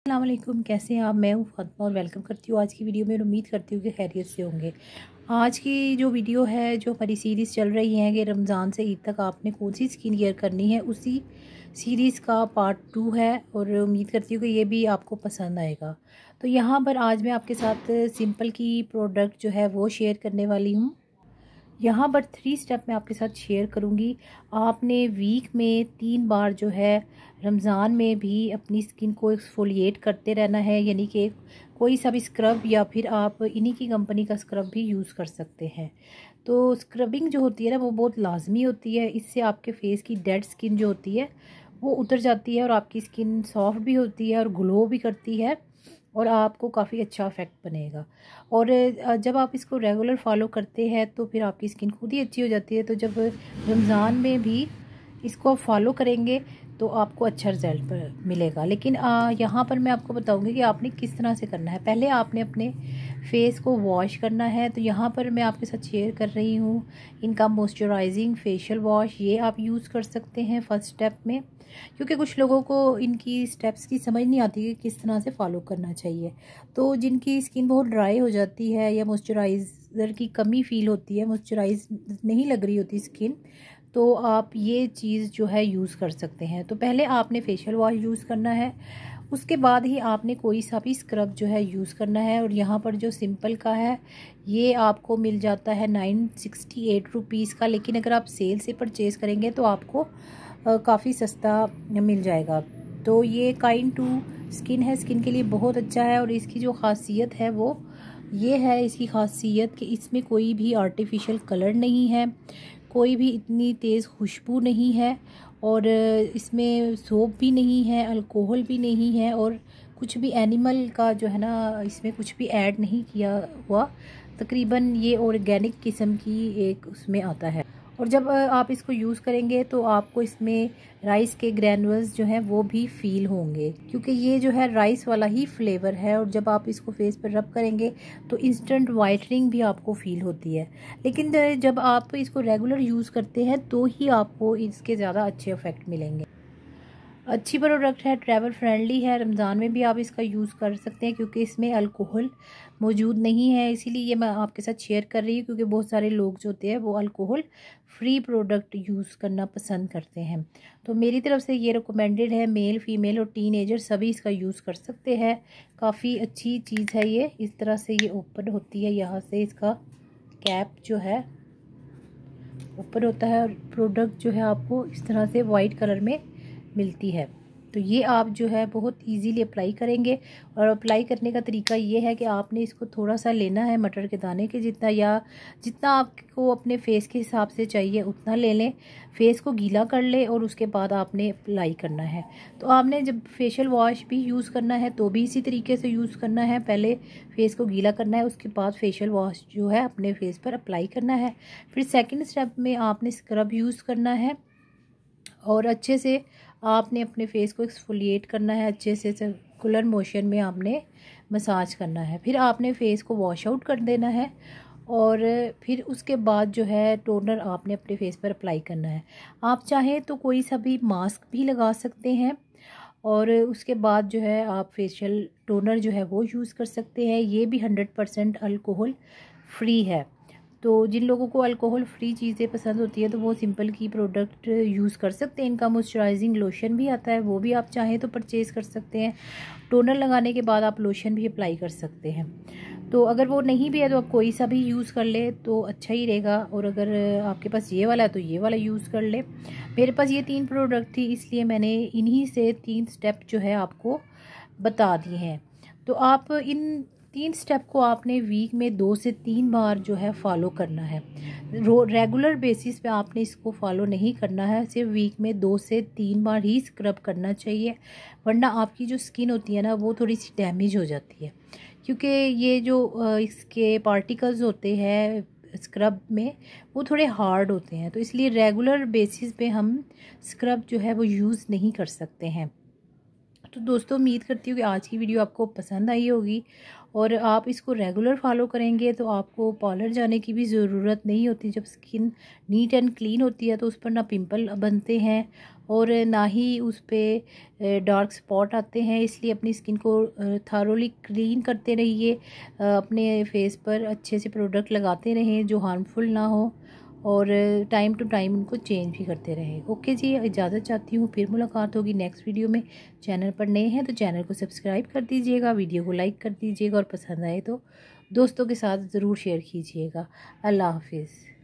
अस्सलाम वालेकुम, कैसे हैं आप। मैं हूँ फातिमा और वेलकम करती हूँ आज की वीडियो में। उम्मीद करती हूँ कि खैरियत से होंगे। आज की जो वीडियो है, जो हमारी सीरीज़ चल रही है कि रमज़ान से ईद तक आपने कौन सी स्किन केयर करनी है, उसी सीरीज़ का पार्ट 2 है और उम्मीद करती हूँ कि ये भी आपको पसंद आएगा। तो यहाँ पर आज मैं आपके साथ सिंपल की प्रोडक्ट जो है वो शेयर करने वाली हूँ। यहाँ पर 3 स्टेप मैं आपके साथ शेयर करूँगी। आपने वीक में 3 बार जो है रमज़ान में भी अपनी स्किन को एक्सफोलिएट करते रहना है, यानी कि कोई सा भी स्क्रब या फिर आप इन्हीं की कंपनी का स्क्रब भी यूज़ कर सकते हैं। तो स्क्रबिंग जो होती है ना, वो बहुत लाजमी होती है। इससे आपके फेस की डेड स्किन जो होती है वो उतर जाती है और आपकी स्किन सॉफ्ट भी होती है और ग्लो भी करती है और आपको काफ़ी अच्छा इफेक्ट बनेगा। और जब आप इसको रेगुलर फॉलो करते हैं तो फिर आपकी स्किन खुद ही अच्छी हो जाती है। तो जब रमज़ान में भी इसको फॉलो करेंगे तो आपको अच्छा रिजल्ट मिलेगा। लेकिन यहाँ पर मैं आपको बताऊंगी कि आपने किस तरह से करना है। पहले आपने अपने फेस को वॉश करना है। तो यहाँ पर मैं आपके साथ शेयर कर रही हूँ इनका मॉइस्चराइजिंग फेशियल वॉश। ये आप यूज़ कर सकते हैं फर्स्ट स्टेप में, क्योंकि कुछ लोगों को इनकी स्टेप्स की समझ नहीं आती कि किस तरह से फॉलो करना चाहिए। तो जिनकी स्किन बहुत ड्राई हो जाती है या मॉइस्चराइज़र की कमी फील होती है, मॉइस्चराइज नहीं लग रही होती स्किन, तो आप ये चीज़ जो है यूज़ कर सकते हैं। तो पहले आपने फेशियल वॉश यूज़ करना है, उसके बाद ही आपने कोई सा भी स्क्रब जो है यूज़ करना है। और यहाँ पर जो सिंपल का है ये आपको मिल जाता है 968 रुपीज़ का, लेकिन अगर आप सेल से परचेज़ करेंगे तो आपको काफ़ी सस्ता मिल जाएगा। तो ये काइंड टू स्किन है, स्किन के लिए बहुत अच्छा है। और इसकी जो ख़ासियत है वो ये है, इसकी ख़ासियत कि इसमें कोई भी आर्टिफिशियल कलर नहीं है, कोई भी इतनी तेज़ खुशबू नहीं है, और इसमें सोप भी नहीं है, अल्कोहल भी नहीं है, और कुछ भी एनिमल का जो है ना इसमें कुछ भी ऐड नहीं किया हुआ। तकरीबन ये ऑर्गेनिक किस्म की एक उसमें आता है। और जब आप इसको यूज़ करेंगे तो आपको इसमें राइस के ग्रैनुअल्स जो हैं वो भी फील होंगे, क्योंकि ये जो है राइस वाला ही फ्लेवर है। और जब आप इसको फेस पर रब करेंगे तो इंस्टेंट वाइटनिंग भी आपको फील होती है। लेकिन जब आप इसको रेगुलर यूज़ करते हैं तो ही आपको इसके ज़्यादा अच्छे इफेक्ट मिलेंगे। अच्छी प्रोडक्ट है, ट्रैवल फ्रेंडली है। रमज़ान में भी आप इसका यूज़ कर सकते हैं क्योंकि इसमें अल्कोहल मौजूद नहीं है। इसीलिए ये मैं आपके साथ शेयर कर रही हूँ, क्योंकि बहुत सारे लोग जो होते हैं वो अल्कोहल फ्री प्रोडक्ट यूज़ करना पसंद करते हैं। तो मेरी तरफ से ये रिकमेंडेड है। मेल फीमेल और टीनेजर सभी इसका यूज़ कर सकते हैं। काफ़ी अच्छी चीज़ है ये। इस तरह से ये ओपन होती है, यहाँ से इसका कैप जो है ओपन होता है और प्रोडक्ट जो है आपको इस तरह से वाइट कलर में मिलती है। तो ये आप जो है बहुत इजीली अप्लाई करेंगे। और अप्लाई करने का तरीका ये है कि आपने इसको थोड़ा सा लेना है, मटर के दाने के जितना, या जितना आपको अपने फेस के हिसाब से चाहिए उतना ले लें। फेस को गीला कर ले और उसके बाद आपने अप्लाई करना है। तो आपने जब फेशियल वॉश भी यूज़ करना है तो भी इसी तरीके से यूज़ करना है। पहले फेस को गीला करना है, उसके बाद फेशियल वॉश जो है अपने फेस पर अप्लाई करना है। फिर सेकेंड स्टेप में आपने स्क्रब यूज़ करना है और अच्छे से आपने अपने फेस को एक्सफोलिएट करना है। अच्छे से सर्कुलर मोशन में आपने मसाज करना है। फिर आपने फेस को वॉश आउट कर देना है और फिर उसके बाद जो है टोनर आपने अपने फेस पर अप्लाई करना है। आप चाहें तो कोई सा भी मास्क भी लगा सकते हैं और उसके बाद जो है आप फेशियल टोनर जो है वो यूज़ कर सकते हैं। ये भी 100% अल्कोहल फ्री है। तो जिन लोगों को अल्कोहल फ्री चीज़ें पसंद होती है तो वो सिंपल की प्रोडक्ट यूज़ कर सकते हैं। इनका मॉइस्चराइजिंग लोशन भी आता है, वो भी आप चाहें तो परचेज़ कर सकते हैं। टोनर लगाने के बाद आप लोशन भी अप्लाई कर सकते हैं। तो अगर वो नहीं भी है तो आप कोई सा भी यूज़ कर ले तो अच्छा ही रहेगा। और अगर आपके पास ये वाला है तो ये वाला यूज़ कर ले। मेरे पास ये 3 प्रोडक्ट थी, इसलिए मैंने इन्हीं से 3 स्टेप जो है आपको बता दिए हैं। तो आप इन 3 स्टेप को आपने वीक में 2 से 3 बार जो है फॉलो करना है। रेगुलर बेसिस पे आपने इसको फॉलो नहीं करना है। सिर्फ वीक में 2 से 3 बार ही स्क्रब करना चाहिए, वरना आपकी जो स्किन होती है ना वो थोड़ी सी डैमेज हो जाती है, क्योंकि ये जो इसके पार्टिकल्स होते हैं स्क्रब में वो थोड़े हार्ड होते हैं। तो इसलिए रेगुलर बेसिस पे हम स्क्रब जो है वो यूज़ नहीं कर सकते हैं। तो दोस्तों उम्मीद करती हूँ कि आज की वीडियो आपको पसंद आई होगी और आप इसको रेगुलर फॉलो करेंगे तो आपको पार्लर जाने की भी ज़रूरत नहीं होती। जब स्किन नीट एंड क्लीन होती है तो उस पर ना पिंपल बनते हैं और ना ही उस पर डार्क स्पॉट आते हैं। इसलिए अपनी स्किन को थारोली क्लीन करते रहिए, अपने फेस पर अच्छे से प्रोडक्ट लगाते रहें जो हार्मफुल ना हो और टाइम टू टाइम उनको चेंज भी करते रहें। ओके जी, इजाज़त चाहती हूँ, फिर मुलाकात होगी नेक्स्ट वीडियो में। चैनल पर नए हैं तो चैनल को सब्सक्राइब कर दीजिएगा, वीडियो को लाइक कर दीजिएगा और पसंद आए तो दोस्तों के साथ ज़रूर शेयर कीजिएगा। अल्लाह हाफिज़।